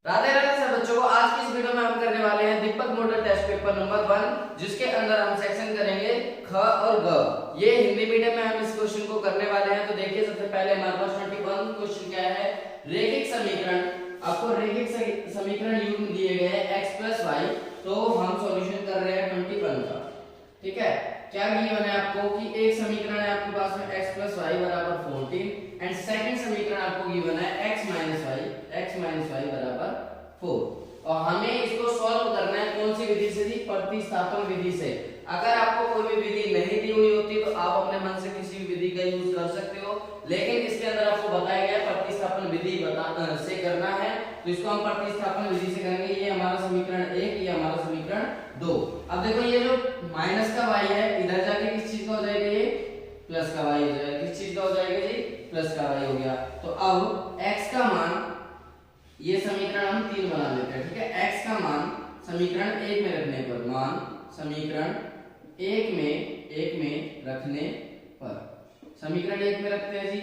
राधे राधे सब बच्चों को। आज की इस वीडियो में हम करने वाले हैं दीपक मोटर टेस्ट पेपर नंबर 1, जिसके अंदर हम सेक्शन करेंगे ख और ग। ये हिंदी मीडियम में हम इस क्वेश्चन को करने वाले हैं। तो देखिए सबसे पहले हमारे पास 21 क्वेश्चन क्या है, रेखिक समीकरण। आपको रेखिक समीकरण युग्म दिए गए हैं x प्लस वाई, तो हम सॉल्यूशन कर रहे हैं 21 का। ठीक है, क्या गिवन है आपको कि एक समीकरण है आपके पास में x प्लस वाई बराबर 14 एंड सेकंड समीकरण आपको गिवन है x माइनस वाई बराबर 4 और हमें इसको सॉल्व करना है कौन सी विधि से थी, प्रतिस्थापन विधि से। अगर आपको कोई भी विधि नहीं दी हुई होती तो आप अपने मन से किसी भी विधि का यूज कर सकते हो, लेकिन इसके अंदर आपको बताया गया प्रतिस्थापन विधि से करना है, तो इसको हम प्रतिस्थापन विधि से करेंगे। ये हमारा समीकरण 1, ये हमारा समीकरण 2। अब देखो ये जो माइनस का y है इधर जाके किस चीज का हो जाएगा, ये प्लस का y हो जाएगा। किस चीज का हो जाएगा जी, प्लस का y हो गया। तो अब x का मान, ये समीकरण हम 3 बना लेते हैं। ठीक है, x का मान समीकरण 1 में रखने पर, मान समीकरण 1 में रखने पर, समीकरण 1 में रखते हैं जी।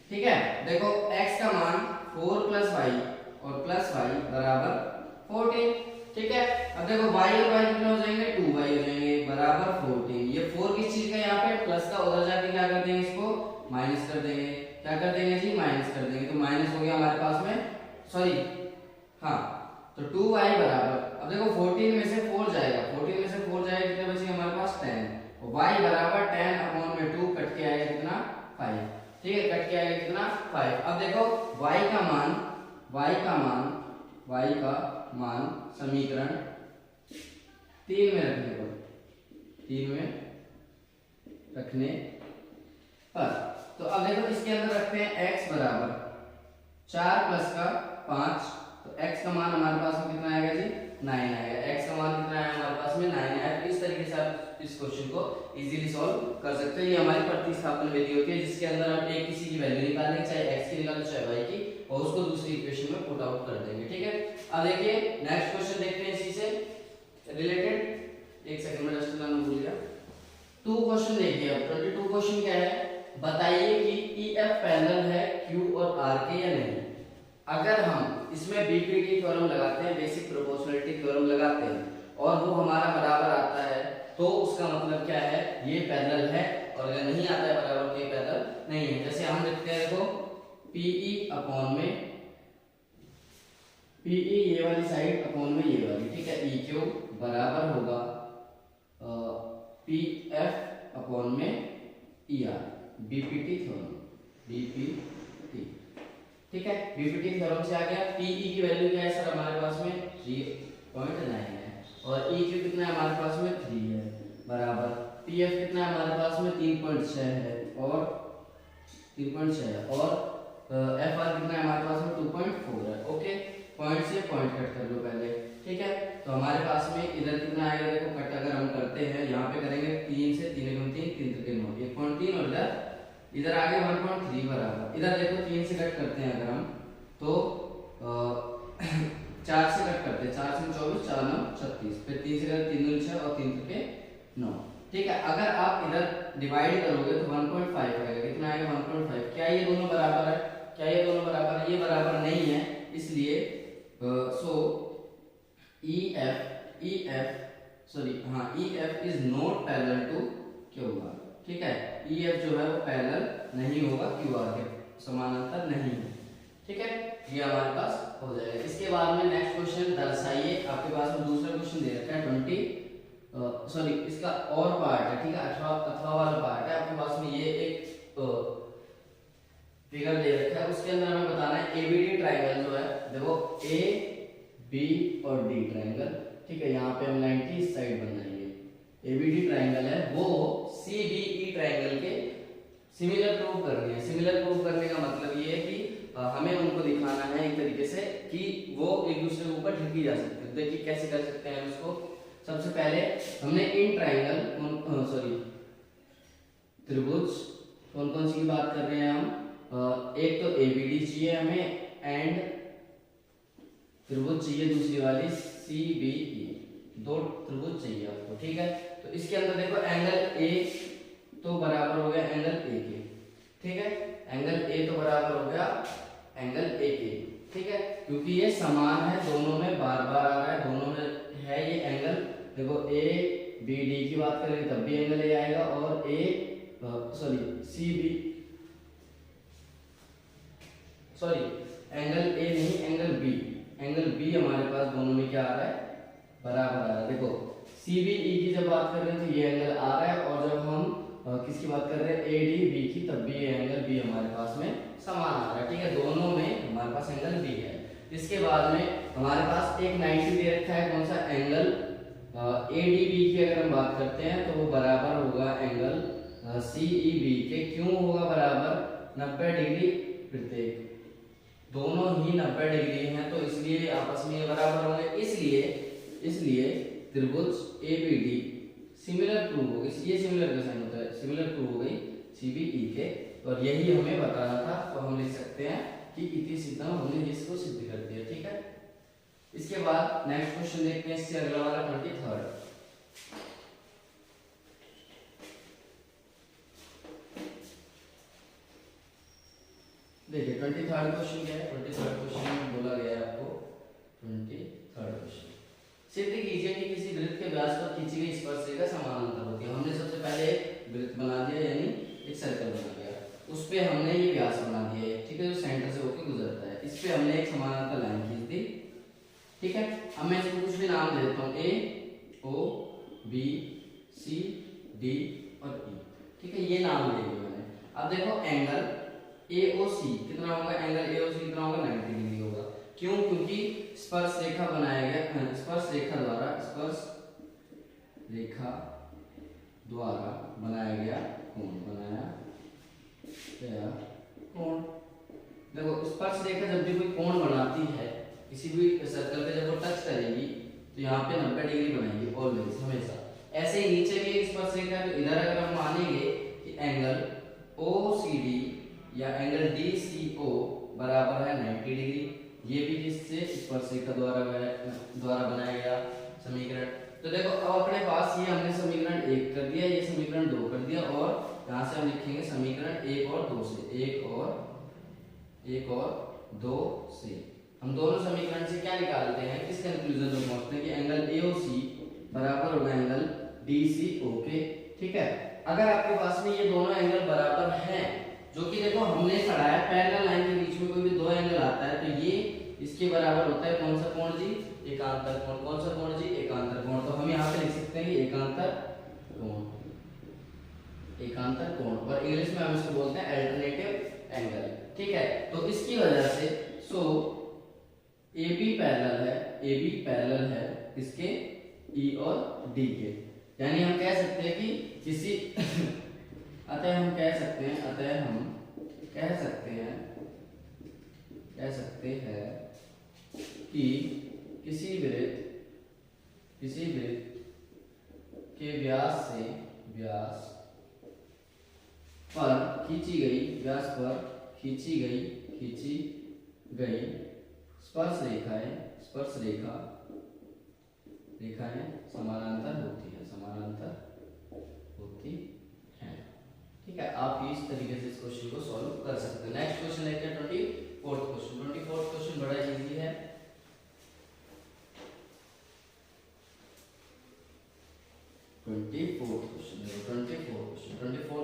ठीक है, देखो x का मान 4 प्लस y और प्लस y बराबर 14। ठीक है, अब देखो y और y कितने हो जाएंगे, 2y हो जाएंगे बराबर 14। ये 4 किस चीज का, यहाँ पे प्लस का, उधर जाके क्या कर देंगे, इसको माइनस कर देंगे। क्या कर देंगे जी, माइनस कर देंगे। तो माइनस हो गया हमारे पास में, सॉरी हाँ, तो 2y बराबर, अब देखो 14 में से 4 जाएगा, 14 में से 4 जाएगा, कितने बचेंगे हमारे पास 10। और y बराबर 10 अपॉन में 2 कट के आएगा कितना, 5। ठीक है, कट के आएगा कितना, 5। अब देखो y का मान समीकरण 3 में रखने पर, 3 में रखने पर, तो अब देखो इसके अंदर रखते हैं x बराबर 4 प्लस का 5, तो x का मान हमारे पास में कितना आएगा जी, 9 आएगा। x का मान कितना आया हमारे पास में, 9 आया। तो इस तरीके से आप इस क्वेश्चन को इजीली सॉल्व कर सकते हो। ये हमारी प्रतिस्थापन विधि होती है, जिसके अंदर हम एक किसी की वैल्यू निकालेंगे, चाहे x की निकालो चाहे y की, और उसको दूसरी इक्वेशन में पुट आउट कर देंगे। ठीक है, अब देखिए नेक्स्ट क्वेश्चन देखते हैं इसी से रिलेटेड। एक सेकंड में जस्ट मैं भूल गया। 2 क्वेश्चन देखिए। अब 22 क्वेश्चन क्या है, बताइए कि EF पैरेलल है Q और R के या नहीं। अगर हम इसमें बीपीटी थ्योरम लगाते हैं, बेसिक प्रोपोर्शनलिटी थ्योरम लगाते हैं, और वो हमारा बराबर आता है, तो उसका मतलब क्या है, ये पैरेलल है। और अगर नहीं आता है बराबर, तो ये पैरेलल नहीं है। जैसे हम लिखते हैं, देखो PE अपॉन में PE ये वाली साइड अपॉन में ये वाली। ठीक है, EQ बराबर होगा PF अपॉन में ER, बीपीटी थ्योरम, बीपीटी। ठीक है, बीपीटी थ्योरम से आ गया। PE की वैल्यू क्या है सर हमारे पास में, 3.9 है, और EQ कितना है हमारे पास में, 3 है, बराबर PF कितना है हमारे पास में, 3.6 है, और 3.6 है, और FR कितना है हमारे पास में, 2.4 है। ओके, पॉइंट से पॉइंट कट कर लो पहले। ठीक है, तो हमारे पास में इधर कितना आएगा, देखो कट अगर हम करते हैं, यहाँ पे करेंगे 3 से 3 गुना 3, 3 3 9, 1.3, और इधर आगे 1.3 बराबर, इधर देखो 3 से कट करते हैं अगर हम, तो 4 से कट करते हैं, 4 से 24, 4 9 36, फिर 3 से करते 3 2 6 और 3 के 9। ठीक है, अगर आप इधर डिवाइड करोगे तो 1.5 आएगा। कितना आएगा, 1.5। क्या ये दोनों बराबर है, क्या ये दोनों बराबर है, ये बराबर नहीं है, इसलिए so EF is not parallel to QR। ठीक है, EF जो है वो पैरेलल नहीं होगा, QR के समानांतर नहीं है। ठीक है, ये हमारे पास हो जाएगा। इसके बाद में नेक्स्ट क्वेश्चन दर्शाइए। आपके पास में दूसरा क्वेश्चन दे रखा है इसका और पार्ट है। ठीक है, अथवा वाला पार्ट है आपके पास में। ये एक फिगर दे रखा है, उसके अंदर हमें बताना है ABD ट्रायंगल जो है, देखो AB और D ट्रायंगल। ठीक है, यहाँ पे हम 90 इस साइड बनाएंगे। ABD ट्रायंगल है, वो CBE ट्रायंगल के सिमिलर प्रूव करनी है। सिमिलर प्रूव करने का मतलब ये है कि हमें उनको दिखाना है एक तरीके से कि वो एक दूसरे के ऊपर ढकी जा सकते हैं। देखिए कैसे कर सकते हैं इसको। सबसे पहले हमने इन ट्रायंगल त्रिभुज कौन कौन सी की बात कर रहे हैं हम, एक तो ABD चाहिए हमें, एंड त्रिभुज चाहिए दूसरी वाली CBE, 2 त्रिभुज चाहिए आपको। ठीक है, तो इसके अंदर देखो एंगल A तो बराबर हो गया एंगल A के। ठीक है, एंगल A तो बराबर हो गया एंगल A के। ठीक है, क्योंकि ये समान है, दोनों में बार बार आ रहा है, दोनों में है ये एंगल। देखो ए बी डी की बात करेंगे तब भी एंगल ए आएगा, और A sorry C B sorry angle A नहीं, एंगल बी हमारे पास दोनों में क्या आ रहा है, बराबर आ रहा है। देखो सी बी ई की जब बात कर रहे हैं तो ये एंगल आ रहा है, और जब हम किसकी बात कर रहे हैं ए डी बी की, तब भी ये एंगल बी हमारे पास में समान आ रहा है। ठीक है, दोनों में हमारे पास एंगल बी है। इसके बाद में हमारे पास एक 90 दे रखा है, कौन सा एंगल ए डी बी की अगर हम बात करते हैं तो वो बराबर होगा एंगल सी ई बी के। क्यों होगा बराबर, 90 डिग्री प्रत्येक, दोनों ही 90 डिग्री हैं, तो इसलिए आपस में ये बराबर होंगे। इसलिए त्रिभुज A B D similar to हो गई, ये सिमिलर का साइन होता है, सिमिलर टू हो गई सी बी ई के, और यही हमें बताना था। तो हम लिख सकते हैं कि इति सिद्धम, हमने इसको सिद्ध कर दिया। ठीक है, इसके बाद नेक्स्ट क्वेश्चन देखते हैं, इससे अगला वाला 23rd। देखिए 23rd क्वेश्चन क्या है, 23rd क्वेश्चन में बोला गया है आपको 23rd क्वेश्चन, सिद्ध कीजिए कि किसी वृत्त के व्यास पर खींची गई स्पर्शरेखा समानांतर होती है। हमने सबसे पहले एक वृत्त बना दिया, यानी एक सर्कल बना दिया, उस पे हमने ये व्यास बना दिया है, ठीक है, जो सेंटर से होकर गुजरता है, इस पे हमने एक समानांतर लाइन खींच दी। ठीक है, अब मैं इसको कुछ भी नाम दे देता हूँ, ए ओ बी सी डी और ई। ठीक है, ये नाम दे दिए मैंने। अब देखो एंगल ए ओ सी कितना होगा, एंगल ए ओ सी कितना होगा, 90 डिग्री होगा। क्यों, क्योंकि स्पर्श रेखा बनाया गया, स्पर्श रेखा द्वारा बनाया गया कोण। देखो स्पर्श रेखा जब भी कोई कोण बनाती है किसी भी सर्कल पे, जब वो टच करेगी तो यहाँ पे 90 डिग्री बनाएगी ऑलवेज, हमेशा। ऐसे ही नीचे भी एक स्पर्श रेखा, तो इधर अगर हम मानेंगे कि एंगल ओ सी डी या एंगल डी सी ओ बराबर है 90 डिग्री, ये भी किससे, स्पर्शरेखा द्वारा बनाया गया समीकरण। तो देखो अब अपने पास ये हमने समीकरण 1 कर दिया, ये समीकरण 2 कर दिया, और यहाँ से हम लिखेंगे समीकरण 1 और 2 से, 1 और 2 से हम दोनों समीकरण से क्या निकालते हैं, किस कंक्लूजन में पहुंचते हैं कि एंगल ए ओ सी बराबर होगा एंगल डी सी ओ के। ठीक है, अगर आपके पास में ये दोनों एंगल बराबर हैं, जो कि देखो हमने पढ़ा है पैरेलल लाइन के बीच में कोई भी दो एंगल आता है तो ये इसके बराबर होता है कौन सा कोण जी, एकांतर कोण। कौन सा कोण जी, एकांतर कोण। तो हम यहाँ पे लिख सकते हैं एकांतर कोण, और इंग्लिश में हम इसको बोलते हैं अल्टरनेटिव एंगल। ठीक है, तो इसकी वजह से ए बी पैरेलल है इसके ई और डी के, यानी हम कह सकते हैं कि किसी अतः हम कह सकते हैं कि किसी वृत्त के व्यास पर खींची गई स्पर्श रेखाएं समानांतर होती हैं। ठीक है, आप इस तरीके से इस क्वेश्चन को सॉल्व कर सकते हैं। नेक्स्ट क्वेश्चन लेते हैं 24th क्वेश्चन। 24th क्वेश्चन बड़ा इजी है। ट्वेंटी फोर्थ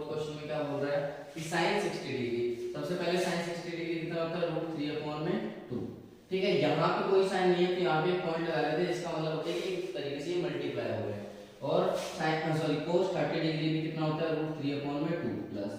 क्वेश्चन में क्या बोल रहा है कि sin 60 डिग्री, सबसे पहले sin 60 डिग्री कितना होता है, √3/2। ठीक है, यहाँ पे कोई साइन नहीं है तो यहाँ पे एक पॉइंट लगा लेते हैं, इसका मतलब होता है कि इस तरीके से ये मल्टीप्लाई हो गया। और cos 30 डिग्री भी कितना होता है, √3/2 प्लस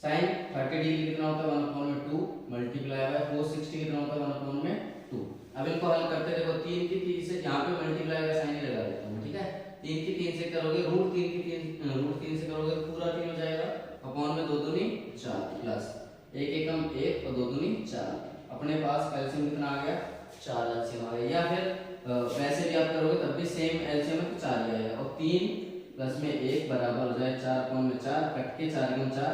sin 30 डिग्री कितना होता है, 1/2 मल्टीप्लाई बाय cos 60 कितना होता है, 1/2। अब इनको हल करते देखो 3 की 3 से यहाँ पे मल्टीप्लाई का साइन ही लगा देता हूँ। ठीक है, 3 की 3 से करोगे √3 से करोगे पूरा 3 हो जाएगा, अपॉन में 2 दूनी 4 प्लस 1 एकम 1 और 2 दूनी 4। अपने पास एलसीएम कितना आ गया, 4 एलसीएम आ गया। या फिर वैसे भी आप करोगे तब भी सेम एलसीएम में 4 ही आएगा, और 3 प्लस में 1 बराबर हो जाए 4 अपॉन में 4, कट के 4 एकम 4,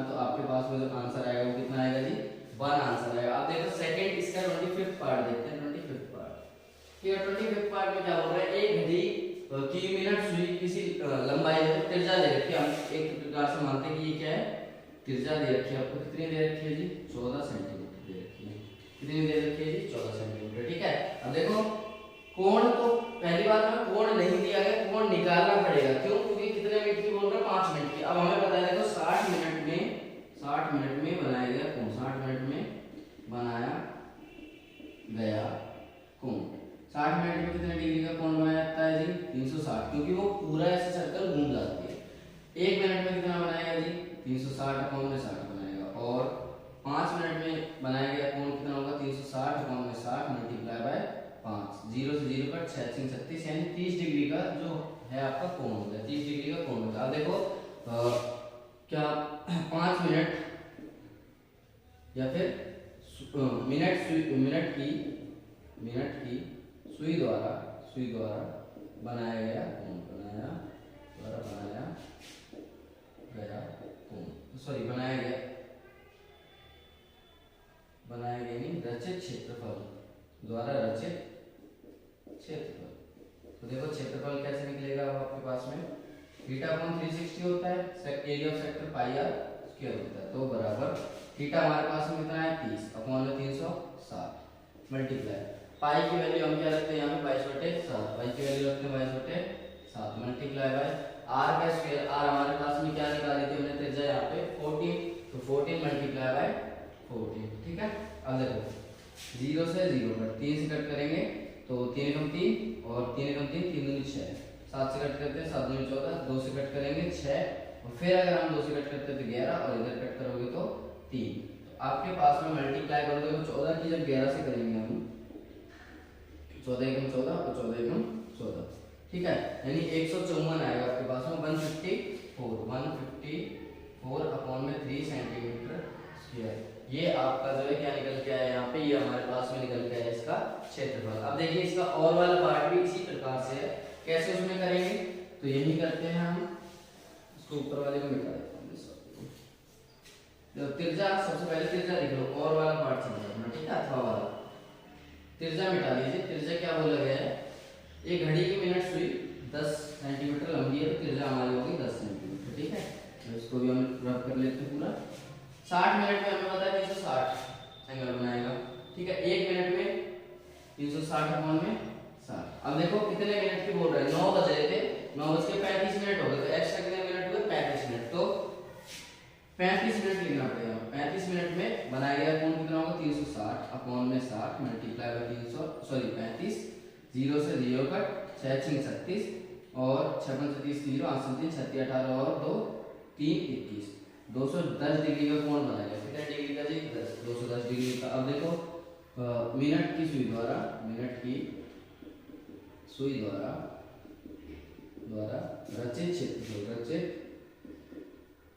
तो आपके पास में जो आंसर आएगा वो कितना आएगा जी, 1 आंसर आएगा। आप देखो सेकंड इसका 25th पार्ट देखते हैं। 25th पार्ट, ठीक है, 25th पार्ट में क्या बोल रहा है, एक घड़ी की मिनट सुई किसी लंबाई है, त्रिज्या दे रखी है, हम एक प्रकार से मानते हैं कि ये क्या है, त्रिज्या दे रखी है आपको, कितनी दे रखी है जी, 14 सेंटीमीटर दे रखी है। कितनी दे रखी है जी 14 सेंटीमीटर। ठीक है, अब देखो कोण तो पहली बात में कोण नहीं दिया गया, कोण निकालना पड़ेगा। क्यों? क्योंकि कितने मिनट की बोल रहे हैं 5 मिनट की। अब हमें पता है देखो 60 मिनट में बनाया गया कोण, 60 मिनट में बनाया गया कोण। 60 मिनट में कितने डिग्री का कोण बनाया जाता है जी 360, क्योंकि वो पूरा ऐसे सर्कल घूम जाती है। 1 मिनट में कितना बनाएगा जी 360/60 बनाएगा। और 5 मिनट में बनाया गया कोण कितना होगा 360/60 मल्टीप्लाई बाय 5, 0 से 0 कट 6 6 36, यानी 30 डिग्री का जो है आपका कोण होता है, 30 डिग्री का कोण होता है। अब देखो क्या 5 मिनट या फिर मिनट की सुई द्वारा बनाया गया कोण, बनाया गया नहीं रचित क्षेत्रफल द्वारा रचित क्षेत्रफल। तो देखो क्षेत्रफल कैसे निकलेगा आपके पास में θ/360 होता है, area of sector pi r square होता है। तो बराबर थीटा हमारे पास में कितना है 30/360 मल्टीप्लाई पाई की वैल्यू हम क्या रखते हैं यहाँ पे 22/7, पाई की वैल्यू रखते हैं 22/7 मल्टीप्लाई बाय आर का स्क्वायर। आर हमारे पास में क्या निकाली थी हमने त्रिज्या यहाँ पे 14, तो 14 मल्टीप्लाई बाय 14। ठीक है, अब देखो 0 से 0 कट 3 से कट करेंगे तो 3 एकम 3 और 3 एकम 3 3 दूनी 6, 7 से कट करते हैं 7 दूनी 14, 2 से कट करेंगे 6 और फिर अगर हम 2 से कट करते हैं तो 11 और इधर कट करोगे तो 3। तो आपके पास में मल्टीप्लाई करोगे तो 14 की जब 11 से करेंगे हम 14 एकम 14 और 14 एकम 14। ठीक है, यानी 154 आएगा आपके पास में 154/3 सेंटीमीटर स्क्वायर। ये आपका जो है क्या निकल के आया यहाँ पे, ये हमारे पास में निकल के आया इसका क्षेत्रफल। अब देखिए इसका और वाला पार्ट भी इसी प्रकार से है, कैसे उसमें करेंगे तो यही करते हैं हम, इसको ऊपर वाले को मिटा देते हैं। जब त्रिज्या सबसे पहले त्रिज्या लिख लो, और वाला पार्ट समझना, ठीक है, अथवा वाला त्रिज्या मिटा लीजिए। त्रिज्या क्या बोला गया है, एक घड़ी की मिनट सुई 10 सेंटीमीटर लंबी है तो त्रिज्या हमारी होगी 10 सेंटीमीटर। ठीक है, तो इसको भी हम रब कर लेते हैं पूरा। 60 मिनट में हमें पता है 360 एंगल बनाएगा। ठीक है, 1 मिनट में 360/60। अब देखो कितने मिनट की बोल रहे हैं, 9 बज रहे थे, 9:35 हो गए, तो एक्स्ट्रा कितने मिनट हुए 35 मिनट। तो 35 मिनट लिखना पड़ेगा। 35 मिनट में बनाया गया कोण कितना होगा 360/60 मल्टीप्लाई बाय 35, 0 से 0 कट 6 6 36 और 6 5 30 0 8 3 36 18 और 2 3 21, 210 डिग्री का कोण बनाएगा। कितने डिग्री का जी 10, 210 डिग्री का। अब देखो मिनट की सुई द्वारा रचित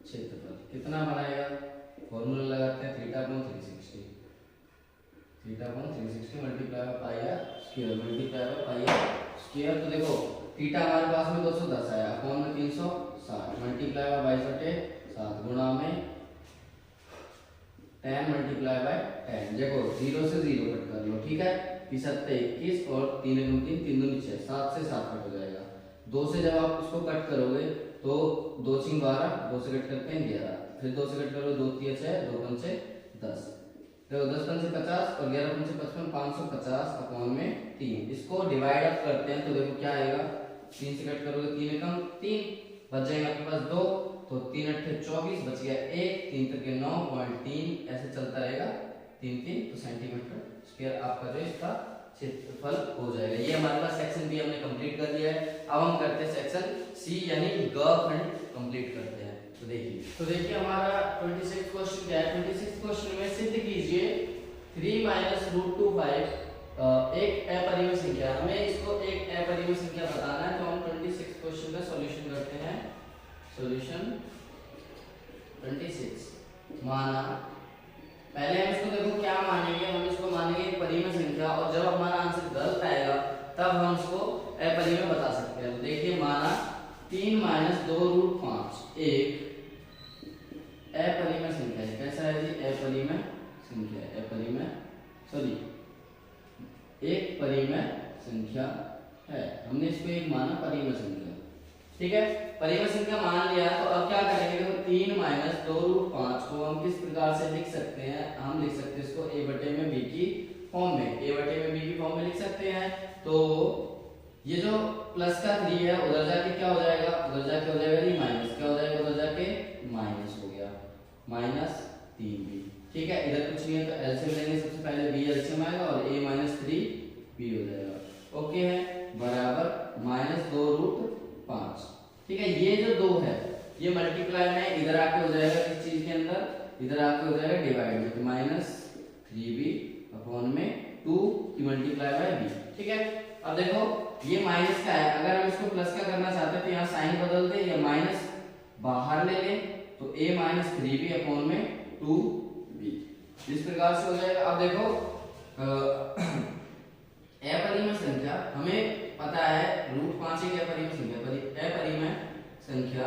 क्षेत्रफल कितना बनाएगा, फॉर्मूला लगाते हैं θ/360 multiply by pi r square. तो देखो थीटा हमारे पास में 210 आया, अपॉन में 360 मल्टीप्लाई बाय 22/7 गुणा में 10 मल्टीप्लाई बाय 10। देखो 0 से 0 कट कर लो। ठीक है, 37 21 और 3 एकम 3 3 दूनी 6, 7 से 7 कट हो जाएगा। 2 से जब आप इसको कट करोगे तो 2 6 12, 2 से कट करते हैं 11, फिर 2 से कट करो 2 3 6, 2 5 10, देखो 10 5 50 और 11 5 55, 550 अपॉन में 3। इसको डिवाइड अप करते हैं तो देखो क्या आएगा, 3 से कट करोगे 3 एकम 3, बच जाएगा आपके पास 2, तो 3 8 24 बच गया 1, 3 3 9.3, ऐसे चलता रहेगा 3 3, तो सेंटीमीटर स्क्वायर आपका जो इसका क्षेत्रफल हो जाएगा। ये हमारे पास सेक्शन बी हमने कंप्लीट कर दिया है। अब हम करते हैं सेक्शन सी यानी ग खंड कंप्लीट करते हैं। तो देखिए हमारा 26 क्वेश्चन क्या है। 26 क्वेश्चन में सिद्ध कीजिए 3 -√25 एक अपरिमेय संख्या। हमें इसको एक अपरिमेय संख्या बताना है, तो हम 26 क्वेश्चन का सॉल्यूशन करते हैं। सॉल्यूशन 26 माना, पहले हम इसको देखो क्या मानेंगे, हम इसको मानेंगे एक परिमेय संख्या, और जब हमारा आंसर गलत आएगा तब हम इसको अपरिमेय बता सकते हैं। तो देखिए माना 3 -2√5 एक अपरिमेय संख्या है। कैसा है जी, अपरिमेय संख्या है, एक परिमेय संख्या है। हमने इसको एक माना परिमेय संख्या। ठीक है, परिमेय संख्या मान लिया, तो अब क्या करेंगे, देखो 3 -2√5 को हम किस प्रकार से लिख सकते हैं? हम लिख सकते हैं इसको a बटे में b की फॉर्म में, a बटे में b की फॉर्म में लिख सकते हैं। तो ये जो प्लस का 3 है उधर जाके क्या हो जाएगा? उधर जाके हो जाएगा जी माइनस, क्या हो जाएगा? उधर जाके माइनस हो गया, -3b। ठीक है, इधर कुछ नहीं है तो एलसीएम लेंगे, सबसे पहले b एलसीएम आएगा और a -3b हो जाएगा। ओके है, बराबर -2√5। ठीक है, ये जो 2 है ये मल्टीप्लाई में इधर आके हो जाएगा किस चीज के अंदर? इधर आके हो जाएगा डिवाइड में, तो -3b अपॉन में 2 की मल्टीप्लाई बाय b। ठीक है, अब देखो ये माइनस का है, अगर हम इसको प्लस का करना चाहते हैं तो यहाँ साइन बदल दे या माइनस बाहर ले ले, तो a -3b अपॉन में 2b इस प्रकार से हो जाएगा। अब देखो अपरिमेय संख्या हमें पता है √5 एक अपरिमेय संख्या, अपरिमेय संख्या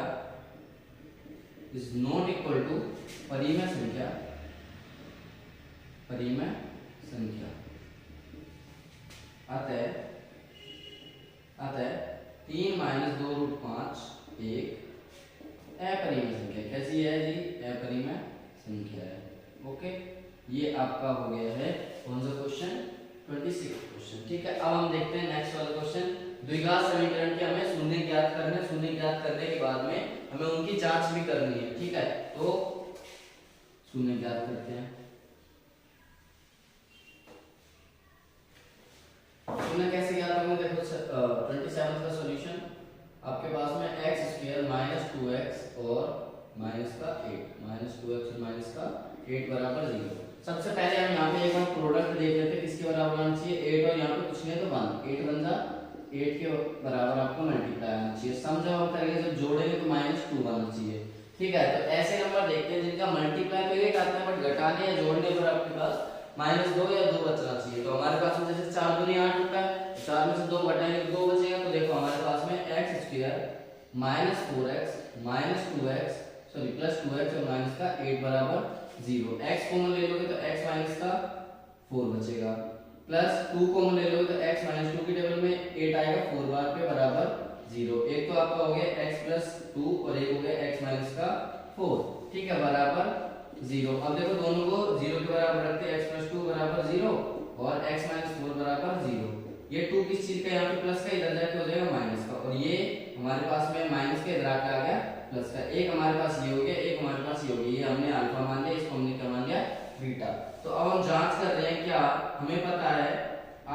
इज नॉट इक्वल टू परिमेय संख्या, परिमेय संख्या। अतः 3 - 2√5 एक अपरिमेय संख्या। कैसी है जी? अपरिमेय संख्या है। ओके, ये आपका हो गया है कौन सा क्वेश्चन? 26 क्वेश्चन। ठीक है, अब हम देखते हैं नेक्स्ट वाला क्वेश्चन। द्विघात समीकरण के हमें शून्य ज्ञात करने, शून्य ज्ञात करने के बाद में हमें उनकी जांच भी करनी है। ठीक है, तो शून्य ज्ञात करते हैं। शून्य कैसे ज्ञात होंगे? देखो 27 का सॉल्यूशन आपके पास में x² -2x और -8 -2x और -8 बराबर 0। सबसे पहले हम यहाँ पे एक बार प्रोडक्ट देख लेते हैं किसके बराबर आना चाहिए? 8 और यहाँ पे कुछ नहीं है तो 1, 8 बन जा 8 के बराबर आपको मल्टीप्लाई आना चाहिए। सम जब हम करेंगे जब जोड़ेंगे तो -2 आना चाहिए। ठीक है, तो ऐसे नंबर देखते हैं जिनका मल्टीप्लाई तो 8 आता है बट घटाने या जोड़ने पर आपके पास -2 या 2 बचना चाहिए। तो हमारे पास में जैसे 4 दूनी 8 होता है, 4 में से 2 घटाएंगे तो 2 बचेगा। तो देखो हमारे पास में x² -4x -2x sorry +2x और माइनस का 8 बराबर 0। x कॉमन ले लोगे तो x माइनस का 4 बचेगा, प्लस 2 कॉमन ले लोगे तो x माइनस 2 की टेबल में 8 आएगा 4 बार पे बराबर 0। एक तो आपका हो गया x प्लस 2 और एक हो गया x माइनस का 4। ठीक है, बराबर 0। अब देखो दोनों को 0 के बराबर रखते हैं, x प्लस 2 बराबर 0 और x माइनस 4 बराबर 0। ये 2 किस चीज का? यहाँ पे प्लस का, इधर जाके हो जाएगा माइनस का, और ये हमारे पास में माइनस के इधर आके आ गया प्लस का। एक हमारे पास ये हो गया, एक हमारे पास ये हो गया। ये हमने अल्फा मान लिया, इसको हमने क्या मान लिया? बीटा। तो अब हम जांच कर रहे हैं, क्या हमें पता है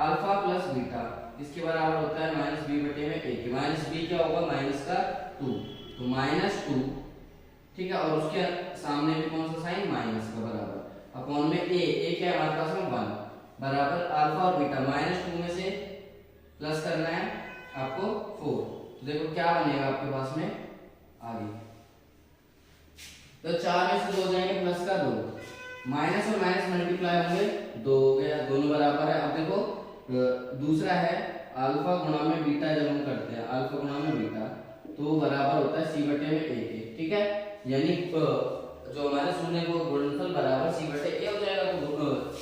अल्फा प्लस बीटा इसके बराबर होता है -b बटे में a। -b क्या होगा? माइनस का 2, तो -2। ठीक है, और उसके सामने भी कौन सा साइन? माइनस का बराबर अपॉन में a क्या है हमारे पास में? 1 बराबर अल्फा और बीटा। -2 में से प्लस करना है आपको 4, तो देखो क्या बनेगा आपके पास में आगे? तो 4 में से 2 जाएंगे प्लस का 2, माइनस और माइनस मल्टीप्लाई होंगे 2 हो गया, दोनों बराबर है। अब देखो दूसरा है अल्फा गुणा में बीटा, जब हम करते हैं अल्फा गुणा में बीटा तो बराबर होता है c बटे में a के। ठीक है, यानी जो हमारे शून्य को गुणनफल बराबर c बटे a हो जाएगा। तो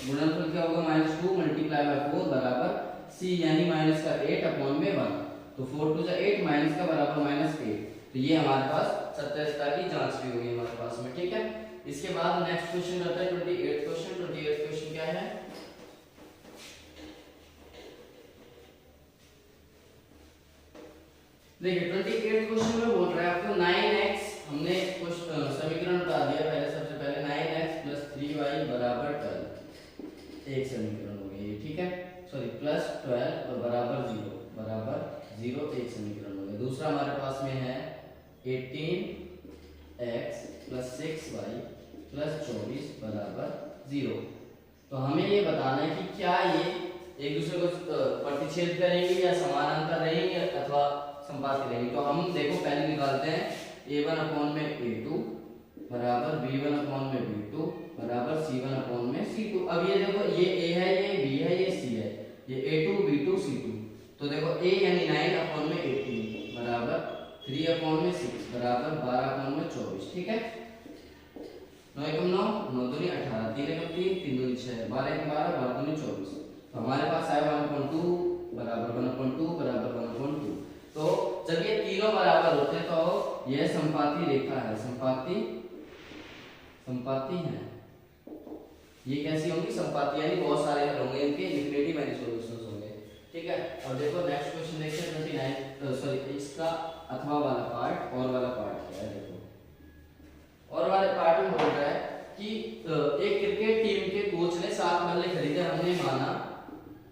गुणनफल क्या होगा? -2 मल्टीप्लाई बाय 4 बराबर c, यानी माइनस का 8 अपॉन में 1। तो 4 2 8 माइनस का बराबर -8। तो ये हमारे पास सत्यासता की जांच भी होगी हमारे पास में। ठीक है, इसके बाद नेक्स्ट क्वेश्चन रहता है 28 क्वेश्चन। 28 क्वेश्चन क्या है? देखिए 28 क्वेश्चन में बोल रहा है आपको 9x, हमने समीकरण बता दिया पहले। सबसे पहले 9x + 3y बराबर 12 एक समीकरण हो गया ये। ठीक है, सॉरी +12 और बराबर 0 एक समीकरण हो गया। दूसरा हमारे पास में है 18x + 6y + 24 बराबर 0। तो हमें ये बताना है कि क्या ये एक दूसरे को प्रतिच्छेद करेंगे या समानांतर रहेंगे अथवा संपात करेंगे। तो हम देखो पहले निकालते हैं a1 अपॉन में a2 बराबर b1 अपॉन में b2 बराबर c1 अपॉन में c2। अब ये देखो ये a है, ये b है, ये c है, ये a2 b2 c2। तो देखो a यानी 9 अपॉन में 18 बराबर 3 अपॉन में 6 बराबर 12 अपॉन में 24। ठीक है, 9 एकम 9, 9 दूनी 18, 3 एकम 3, 3 दूनी 6, 12 एकम 12, 12 दूनी 24। तो हमारे पास आया 1/2 बराबर 1/2 बराबर 1/2। तो जब ये तीनों बराबर होते हैं तो यह संपाती रेखा है, संपाती संपाती हैं, ये कैसी होंगी? संपाती, यानी बहुत सारे हल होंगे इनके, इनफिनिटी मैनी सॉल्यूशंस होंगे। ठीक है, अब देखो नेक्स्ट क्वेश्चन देखते हैं 29 सॉरी इसका अथवा वाला पार्ट, और वाला पार्ट क्या है देखो। और वाले पार्ट में बोल रहा है कि एक क्रिकेट टीम के कोच ने 7 बल्ले खरीदे, हमने माना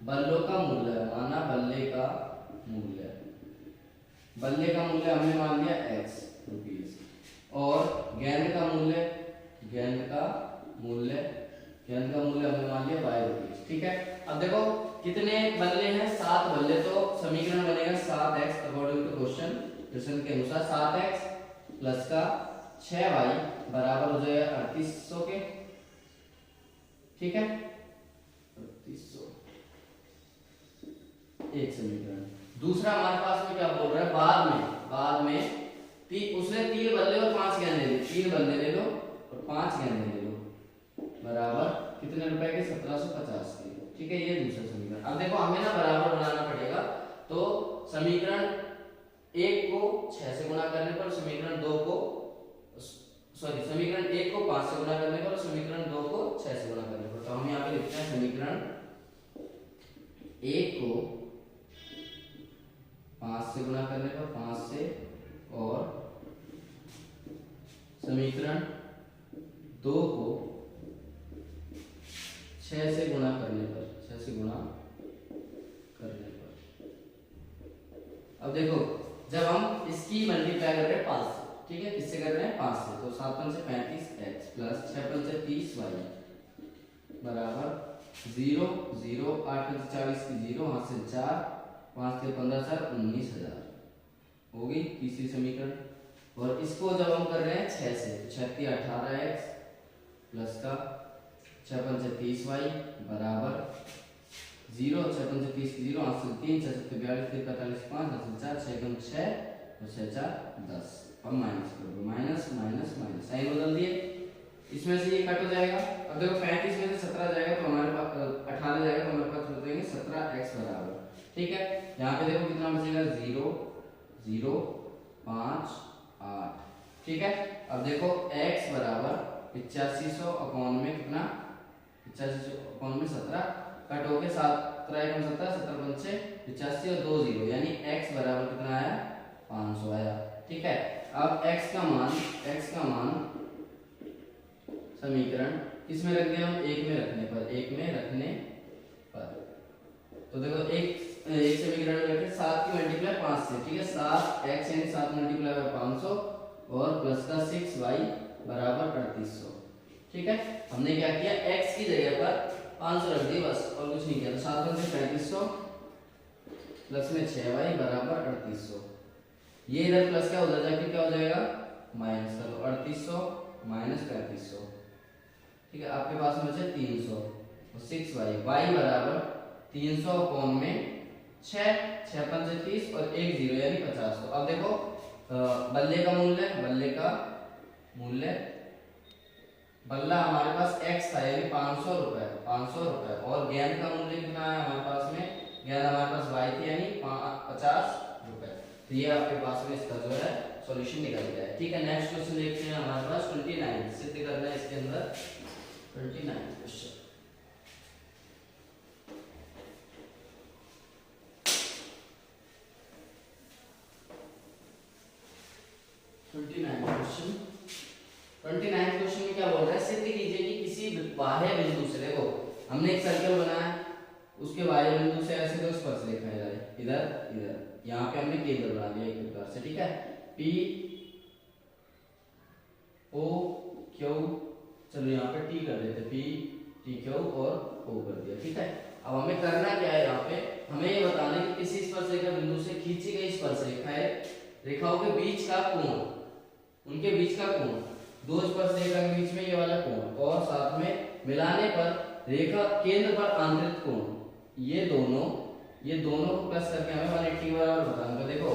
बल्लों का मूल्य, माना बल्ले का मूल्य, बल्ले का मूल्य हमने मान लिया x रुपीस, और गेंद का मूल्य, गेंद का मूल्य, गेंद का मूल्य हमने मान लिया y रुपीस। ठीक है, अब देखो कितने बल्ले हैं? 7 बल्ले, तो समीकरण बनेगा 7x अकॉर्डिंग टू क्वेश्चन, प्रश्न के अनुसार 7x प्लस का 6y बराबर हो जाएगा 3800 के। ठीक है, 3800 एक समीकरण। दूसरा हमारे पास में क्या बोल रहा है? बाद में उसने 3 बल्ले और 5 गेंदे ली, 3 बल्ले ले लो और 5 गेंदे ले लो, बराबर कितने रुपए के? 1750 के। ठीक है, ये दूसरा समीकरण। अब देखो हमें ना बराबर बनाना पड़ेगा, तो समीकरण 1 को 6 से गुणा करने पर, समीकरण 2 को समीकरण 1 को 5 से गुणा करने पर, समीकरण 2 को 6 से गुणा करने पर। तो हम यहाँ पे लिखते हैं समीकरण 1 को 5 से गुणा करने पर, 5 से, और समीकरण 2 को 6 से गुणा करने पर, 6 से गुणा करने पर। अब देखो जब हम इसकी मल्टीप्लाई कर रहे हैं 5 से, ठीक है, किससे कर रहे हैं? 5 से, तो 7 पंचे 35x प्लस 6 पंचे 30y बराबर 0 0 8 पंचे 40 की 0, हाथ से 4, 5 से 15 4 19000 होगी तीसरी समीकरण। और इसको जब हम कर रहे हैं 6 से, तो 6 18x प्लस का 6 पंचे 30y बराबर 0 6 पंचे 30 की 0, हाथ से 3 6 7 42 3 45 5, हाथ से 4 6 6 और 6 4 10। अब माइनस कर दो, माइनस माइनस माइनस, साइन बदल दिए, इसमें से ये कट हो जाएगा। अब देखो 35 में से 17 जाएगा तो हमारे पास 18 जाएगा, तो हमारे पास हो जाएंगे 17x बराबर। ठीक है, यहाँ पे देखो कितना बचेगा? 0 0 5 8। ठीक है, अब देखो x बराबर 8500 अपॉन में कितना? 8500 अपॉन में 17, कट हो के 7 3 17 17 पंचे 85 और 2 0, यानी x बराबर कितना आया? 500 आया। ठीक है, अब x का मान समीकरण किस में रख दिया हम? 1 में रखने पर, 1 में रखने पर। तो देखो एक समीकरण में रखे 7 की मल्टीप्लाई 5 से। ठीक है, 7x यानी 7 मल्टीप्लाई बाय 500 और प्लस का 6y बराबर 3800। ठीक है, हमने क्या किया? x की जगह पर 500 रख दिया बस, और कुछ नहीं किया। तो 7 में 3500 प्लस में 6y बराबर 3800। ये इधर प्लस क्या उधर जाके क्या हो जाएगा? माइनस का, तो 3800 माइनस 3500। ठीक है, आपके पास में बचे 300 और 6y, y बराबर 300 अपॉन में 6 6 पंचे 30 और 1 0 यानी 50। तो अब देखो बल्ले का मूल्य, बल्ला हमारे पास x था यानी 500 रुपए, 500 रुपए, और गेंद का मूल्य कितना है हमारे पास में? गेंद हमारे पास y थी यानी 50 रुपए। तो ये आपके पास में इसका जो है सॉल्यूशन निकल गया है। ठीक है, नेक्स्ट क्वेश्चन देखते हैं हमारे पास 29 सिद्ध करना है इसके अंदर। 29 क्वेश्चन, में क्या बोल रहा है? सिद्ध कीजिए कि किसी बाह्य बिंदु से, देखो हमने एक सर्कल बनाया, उसके बाह्य बिंदु से ऐसे दो स्पर्शरेखा है, इधर इधर, यहाँ पे हमने केंद्र बना दिया एक प्रकार से। ठीक है, P O Q, चलो यहाँ पे T कर देते, P T Q और O कर दिया। ठीक है, अब हमें करना क्या है? यहाँ पे हमें ये बताना है कि किसी स्पर्शरेखा बिंदु से खींची गई स्पर्शरेखा है, रेखाओं के बीच का कोण, उनके बीच का कोण, दो स्पर्शरेखा के बीच में ये वाला कोण, और साथ में मिलाने पर रेखा केंद्र पर आंतरिक कोण, ये दोनों को प्लस करके हमें 180 बराबर बताना। तो देखो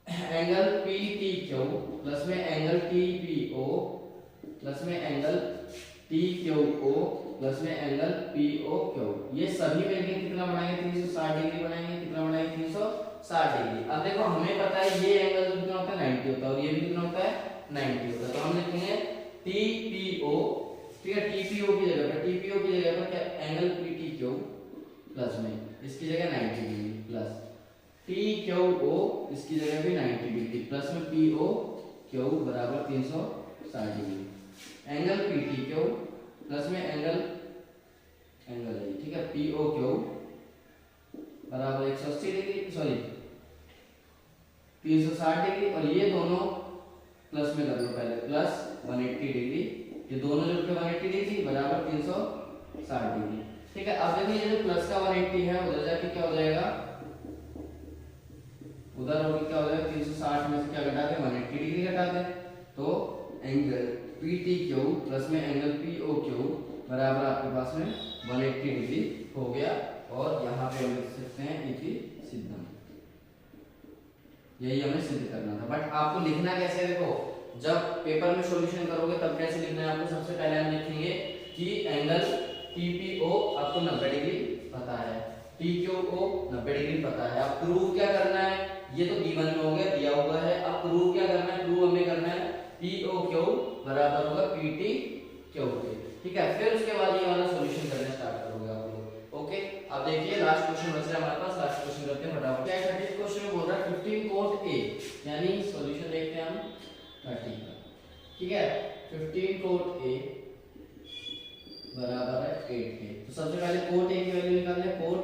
एंगल PTQ प्लस में एंगल TPO प्लस में एंगल TQO प्लस में एंगल POQ, ये सभी मिलके कितना बनाएंगे? 360 डिग्री बनाएंगे। कितना बनाएंगे? 360 डिग्री। अब देखो हमें पता है ये एंगल कितना होता है? 90 होता है, और ये भी कितना होता है? 90 होता है। तो हम लिखेंगे TPO, ठीक है, TPO की जगह पर क्या एंगल PTQ प्लस में इसकी जगह 90 डिग्री प्लस TQO इसकी जगह भी 90 डिग्री प्लस में POQ बराबर 360 डिग्री, एंगल PTQ प्लस में एंगल है, ठीक है, POQ बराबर 180 डिग्री, सॉरी 360 डिग्री, और ये दोनों प्लस में कर लो पहले, प्लस 180 डिग्री, ये दोनों जुड़ के 180 डिग्री बराबर 360 डिग्री, ठीक है। अब देखिए ये जो प्लस का 180 है उधर जाके क्या हो जाएगा, उधर होगी क्या हो जाएगा, 360 में से क्या घटा दे, 180 डिग्री घटा दे, तो एंगल PTQ प्लस में एंगल POQ बराबर आपके पास में 180 डिग्री हो गया, और यहाँ पे हम लिख सकते हैं इति सिद्धम। यही हमें सिद्ध करना था, बट आपको लिखना कैसे है, देखो जब पेपर में सॉल्यूशन करोगे तब कैसे लिखना है आपको। सबसे पहले हम लिखेंगे कि एंगल TPO आपको 90 डिग्री पता है, TQO 90 डिग्री पता है। अब प्रूव क्या करना है, ये तो गिवन में हो गया, दिया हुआ है। अब प्रूव क्या करना है, प्रूव हमें करना है POQ बराबर होगा PTQ के, ठीक है। फिर उसके बाद ये वाला सॉल्यूशन करना स्टार्ट करोगे आप लोग, ओके। अब देखिए लास्ट क्वेश्चन बच रहा है हमारे पास, लास्ट क्वेश्चन करते हैं फटाफट। क्या 30 क्वेश्चन में बोल रहा है 15 कोट A, यानी सॉल्यूशन देखते हैं हम 30 का, ठीक है। 15 कोट A बराबर है 8 के, तो सबसे पहले कोट A की वैल्यू निकाल ले, कोट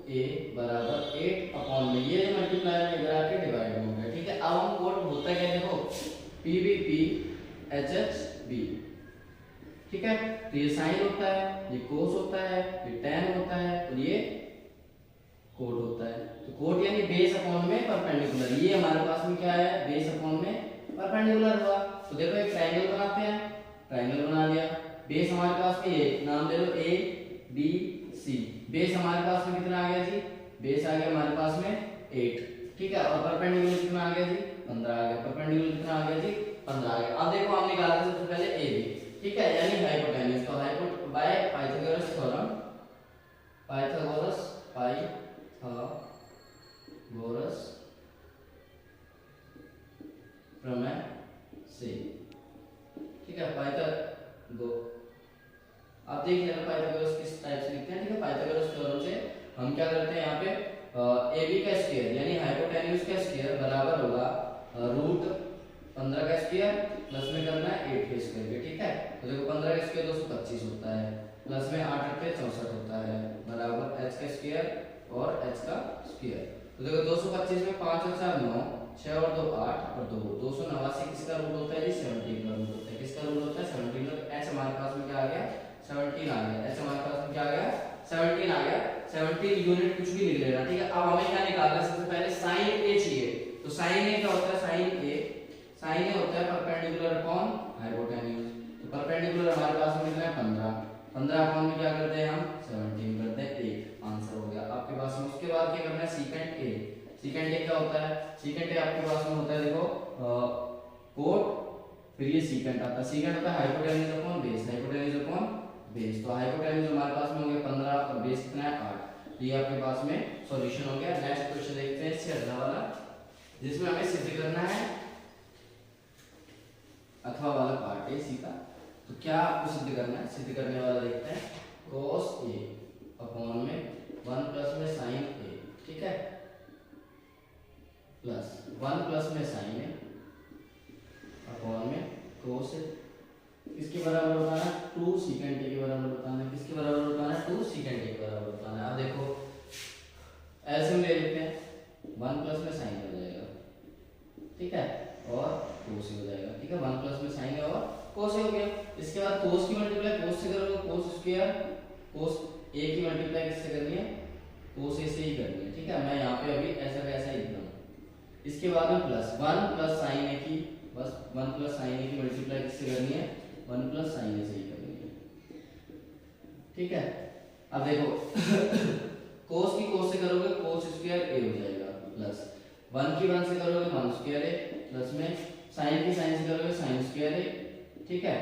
A बराबर 8 अपॉन में ये मल्टीप्लायर इधर आके डिवाइड हो गया, ठीक है। अब हम कोट होता है क्या, देखो PBP HHB, ठीक है, तो ये साइन होता है, ये कोस होता है, ये टैन होता है, और ये कोट होता है। तो कोट यानी बेस अपॉन में परपेंडिकुलर, ये हमारे पास में क्या है, बेस अपॉन में परपेंडिकुलर हुआ। तो देखो एक ट्रायंगल बनाते हैं, ट्रायंगल बना दिया, बेस हमारे पास में ये नाम दे दो ABC, बेस हमारे पास में कितना आ गया जी, बेस आ गया हमारे पास में 8, ठीक है, और परपेंडिकुलर कितना आ गया जी 15 आ गया, परपेंडिकुलर कितना आ गया जी 15 आ गया। अब देखो हम निकाला था सबसे पहले AB, ठीक है, यानी हाइपोटेन्यूज, तो हाइपोट बाय पाइथागोरस थ्योरम, पाइथागोरस प्रमेय से, ठीक है, पाइथागो आप देख लेना पाइथागोरस किस टाइप से लिखते हैं, ठीक है। पाइथागोरस थ्योरम से हम क्या करते हैं यहाँ पे AB का स्क्वायर यानी हाइपोटेन्यूज का स्क्वायर बराबर होगा रूट 15 का स्क्वायर प्लस में करना है 8 के स्क्वायर के, ठीक है। तो देखो 15 का स्क्वायर 225 होता है, प्लस में 8 8 64 होता है, बराबर h का स्क्वायर और h का स्क्वायर। तो देखो 225 में 5 और 4 9, 6 और 2 8 और 2 289 किसका रूट होता है जी 17 का रूट होता है, किसका रूट होता है 17 का। h हमारे पास में क्या आ गया 17 आ गया, h हमारे पास में क्या आ गया 17 आ गया, 17 यूनिट कुछ भी लिख लेना, ठीक है। अब हमें क्या निकालना है, सबसे पहले sin A चाहिए, तो sin A क्या होता है, sin A होता है परपेंडिकुलर अपॉन हाइपोटेन्यूज, तो परपेंडिकुलर हमारे पास में कितना है 15 अपॉन में क्या करते हैं हम 17 करते हैं, 1 आंसर हो गया आपके पास में। उसके बाद क्या करना है सेकंड A क्या होता है, सेकंड A आपके पास में होता है देखो कोट, फिर ये सेकंड आता है, सेकंड होता है hypotenuse upon base, hypotenuse upon base, तो हाइपोटेन्यूज हमारे पास में हो गया 15 और बेस कितना है 8, तो ये आपके पास में सॉल्यूशन हो गया। नेक्स्ट क्वेश्चन देखते हैं इससे अगला वाला, जिसमें हमें सिद्ध करना है अथवा वाला पार्ट है इसी का। तो क्या आपको सिद्ध करना है, सिद्ध करने वाला देखते हैं cos A अपॉन में 1 प्लस में sin A, ठीक है, प्लस 1 प्लस में sin A अपॉन में cos A, किसके बराबर बताना है 2 secant A के बराबर बताना है, किसके बराबर बताना है 2 secant A के बराबर बताना है। अब देखो ऐसे हम ले लेते हैं 1 प्लस में sin हो जाएगा, ठीक है, और cos हो जाएगा, ठीक है, 1 प्लस में sin और cos हो गया। इसके बाद cos की मल्टीप्लाई cos से करोगे, cos स्क्वायर cos A की मल्टीप्लाई किससे करनी है cos A से ही करनी है, ठीक है। मैं यहाँ पे अभी ऐसा कैसा लिख रहा हूँ। इसके बाद में प्लस 1 प्लस sin A की, बस 1 प्लस sin A की मल्टीप्लाई किससे करनी है 1 प्लस sin A से ही करनी है, ठीक है। अब देखो cos की cos से करोगे cos स्क्वायर A हो जाएगा, प्लस 1 की 1 से करोगे 1 स्क्वायर A, प्लस में sin की sin से करोगे sin स्क्वायर A, ठीक है,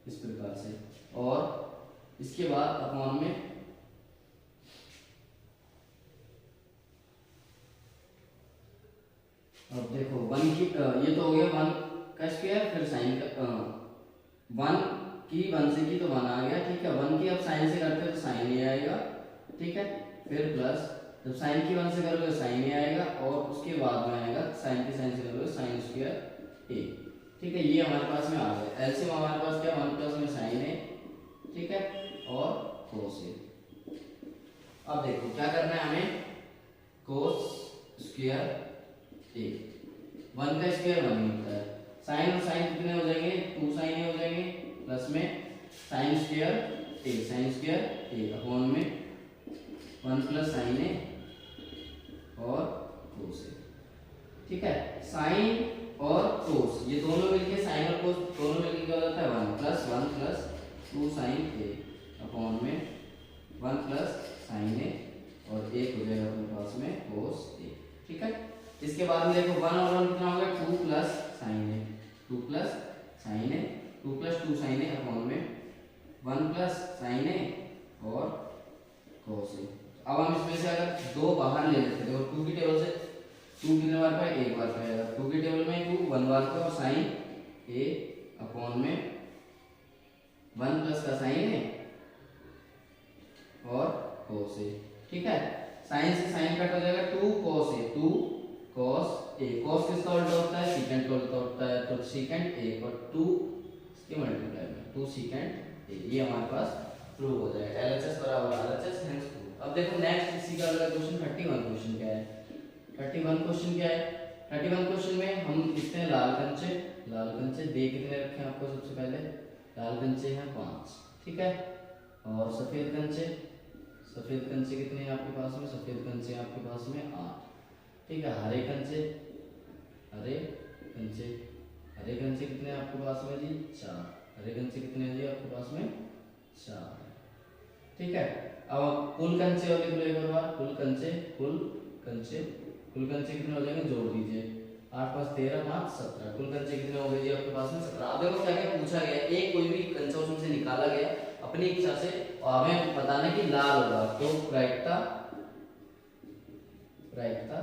इस प्रकार से। और इसके बाद अपॉन में अब देखो 1 की ये तो हो गया 1 का स्क्वायर, फिर साइन का 1 की 1 से की तो 1 आ गया, ठीक है। 1 की अब साइन से करते हो तो साइन ही आएगा, ठीक है। फिर प्लस जब साइन की 1 से करोगे साइन ही आएगा, और उसके बाद में आएगा साइन की साइन से करोगे साइन स्क्वायर ए, ठीक है। ये हमारे पास में आ गया। एलसीएम हमारे पास क्या 1 प्लस में साइन ए, ठीक है, और कोस ए। अब देखो क्या करना है हमें, कोस स्क्वायर ए, 1 का स्क्वायर 1 ही होता है। साइन और साइन कितने हो जाएंगे, 2 साइन ए हो जाएंगे, प्लस में साइन स्क्वायर ए, साइन स्क्वायर ए अपॉन में 1 प्लस साइन ए और कोस ए, ठीक है। साइन और कोस ये दोनों मिलके, साइन और कोस दोनों मिलके क्या हो जाता है 1 प्लस 2 साइन ए अपॉन में 1 प्लस साइन ए और एक हो जाएगा अपने पास में कोस ए, ठीक है। इसके बाद में देखो 1 और 1 कितना हो गया 2 प्लस साइन ए, 2 प्लस साइन ए, 2 प्लस 2 साइन ए अपॉन में 1 प्लस साइन ए और कोस ए। अब हम इसमें से अगर 2 बाहर ले लेते हैं, देखो 2 की टेबल से 2 कितने बार पे, एक बार पे आएगा। 2 की टेबल में 2 1 बार पे, और साइन ए अपॉन में 1 प्लस का साइन ए और कोस ए, ठीक है। साइन से साइन कट हो जाएगा, 2 कोस ए, 2 कोस ए। कोस किसका उल्टा होता है, सीकेंट का उल्टा होता है, तो सीकेंट ए और 2 इसके मल्टीप्लाई में 2 सीकेंट ए, ये हमारे पास प्रूव हो जाएगा। एलएचएस बराबर आरएचएस, हेंस प्रूव। अब देखो नेक्स्ट इसी का अगला क्वेश्चन 31 क्वेश्चन क्या है। 31 क्वेश्चन क्या है, 31 क्वेश्चन में हम लिखते हैं लाल कंचे। लाल कंचे दे कितने रखे हैं आपको, सबसे पहले लाल कंचे हैं 5, ठीक है। और सफेद कंचे, सफेद कंचे कितने हैं आपके पास में, सफेद कंचे आपके पास में 8, ठीक है। हरे कंचे, हरे कंचे, हरे कंचे कितने हैं आपके पास में जी 4, हरे कंचे कितने हैं जी आपके पास में 4, ठीक है। अब कुल कंचे और लिख लो एक बार, कुल कंचे, कुल कंचे, कुल कंचे कितने हो जाएंगे, जोड़ दीजिए, 8 5 13 5 17, कुल कंचे कितने हो गए जी आपके पास में 17। अब देखो क्या क्या पूछा गया, एक कोई भी कंचा उसमें से निकाला गया अपनी इच्छा से, और हमें बताना कि लाल होगा, तो प्रायिकता प्रायिकता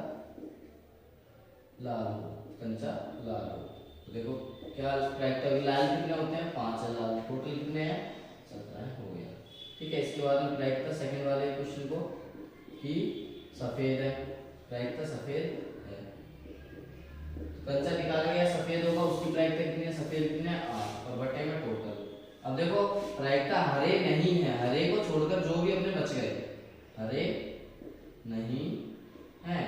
लाल हो, कंचा लाल हो। तो देखो क्या प्रायिकता, लाल कितने होते हैं 5 है, लाल टोटल कितने हैं 17 हो गया, ठीक है। इसके बाद में प्रायिकता सेकंड वाले क्वेश्चन को कि सफेद है, प्रायिकता सफेद है, कंचा निकाला गया सफेद होगा, उसकी प्रायिकता कितनी है, सफेद कितने हैं 8 और बटे में टोटल। अब देखो प्रायिकता हरे नहीं है, हरे को छोड़कर जो भी अपने बच गए, हरे नहीं है,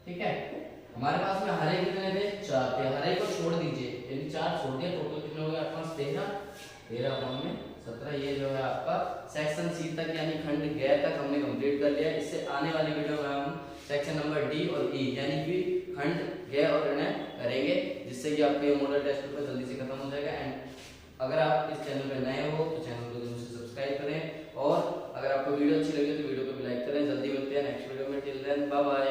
ठीक है। हमारे पास में हरे कितने थे 4 थे, हरे को छोड़ दीजिए, यानी 4 छोड़ दिया, टोटल कितने हो गए आपके पास 13 अपॉन में 17। ये जो है आपका सेक्शन सी तक यानी खंड ग तक हमने कंप्लीट कर लिया। इससे आने वाली वीडियो में हम सेक्शन नंबर डी और ई यानी कि खंड ग और ण करेंगे, जिससे कि आपका ये मॉडल टेस्ट पेपर जल्दी से खत्म हो जाएगा। एंड अगर आप इस चैनल पर नए हो तो चैनल को जरूर से सब्सक्राइब करें, और अगर आपको वीडियो अच्छी लगी तो वीडियो को भी लाइक करें। जल्दी मिलते हैं नेक्स्ट वीडियो में, टिल देन बाय बाय।